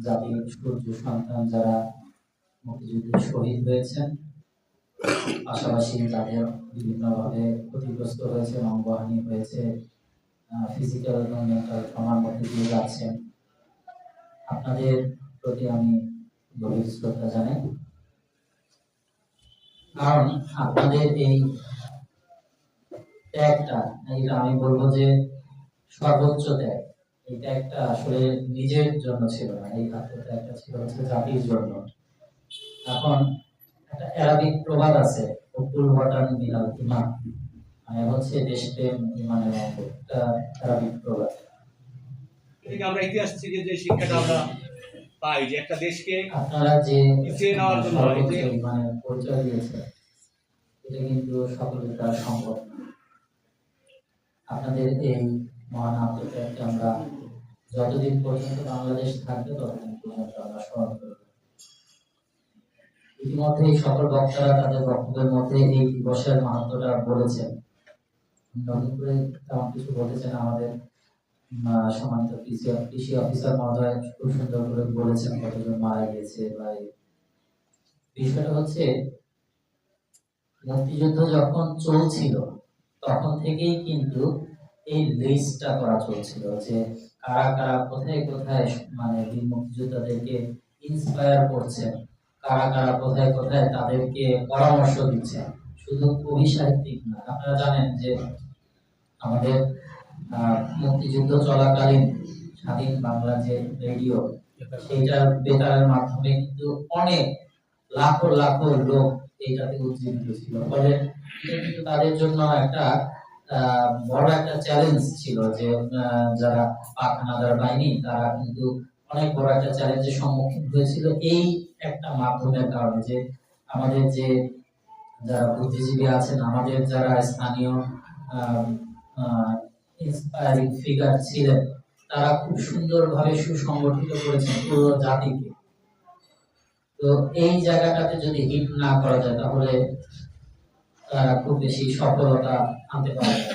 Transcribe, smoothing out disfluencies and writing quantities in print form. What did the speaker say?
জাতির সূর্য সন্তান যারা মুক্তিযুদ্ধে শহীদ হয়েছেন, পাশাপাশি যাদের বিভিন্নভাবে ক্ষতিগ্রস্ত হয়েছে, অঙ্গহানি হয়েছে, ফিজিক্যাল এবং মেন্টাল ট্রমার মধ্যে দিয়ে যাচ্ছেন, আপনাদের প্রতি আমি গভীর শ্রদ্ধা জানাই। কারণ আপনাদের এই ত্যাগটা, এটা আমি বলবো যে সর্বোচ্চ ত্যাগ, এই ত্যাগটা আসলে নিজের জন্য ছিল না, এই আত্মত্যাগটা ছিল হচ্ছে জাতির জন্য। এখন একটা অ্যারাবিক প্রবাদ আছে, উকুল ওয়াটান মিনাল ইমান, মানে হচ্ছে দেশপ্রেম ইমানের অঙ্গ, একটা অ্যারাবিক প্রবাদ। আমরা ইতিহাস থেকে যে শিক্ষাটা আমরা পাই যে একটা দেশকে আপনারা যে নেওয়ার জন্য ইমানের পরিচয় দিয়েছেন, এটা কিন্তু সকলের দ্বারা সম্ভব না। আপনাদের এই মহান আত্মত্যাগকে আমরা যতদিন পর্যন্ত বাংলাদেশ থাকবে ততদিন পর্যন্ত আমরা স্মরণ করব। ইতিমধ্যে সকল বক্তারা তাদের বক্তব্যের মধ্যে এই দিবসের মাহাত্ম্যটা বলেছেন। নতুন করে তেমন কিছু বলেছেন আমাদের সম্মানিত কৃষি অফিসার মহোদয় খুব সুন্দর করে বলেছেন কতজন মারা গিয়েছে। বা বিষয়টা হচ্ছে মুক্তিযুদ্ধ যখন চলছিল তখন থেকেই কিন্তু এই লিস্টটা করা চলছিল যে কারা কারা কোথায় কোথায় মানে বীর মুক্তিযোদ্ধাদেরকে ইন্সপায়ার করছেন, কারা কারা কোথায় কোথায় তাদেরকে পরামর্শ দিচ্ছেন। শুধু কবি সাহিত্যিক না, আপনারা জানেন যে আমাদের মুক্তিযুদ্ধ চলাকালীন স্বাধীন বাংলা যে রেডিও, সেইটার বেতারের মাধ্যমে কিন্তু অনেক লাখো লাখো লোক এইটাতে উজ্জীবিত ছিল। ফলে এটা কিন্তু তাদের জন্য একটা বড় একটা চ্যালেঞ্জ ছিল যে যারা পাক হানাদার বাহিনী তারা কিন্তু অনেক বড় একটা চ্যালেঞ্জের সম্মুখীন হয়েছিল এই একটা মাধ্যমের কারণে, যে আমাদের যে যারা বুদ্ধিজীবী আছেন, আমাদের যারা স্থানীয় ইন্সপায়ারিং ফিগার ছিলেন, তারা খুব সুন্দরভাবে সুসংগঠিত করেছেন পুরো জাতিকে। তো এই জায়গাটাতে যদি হিট না করা যায় তাহলে তারা খুব বেশি সফলতা আনতে পারে না।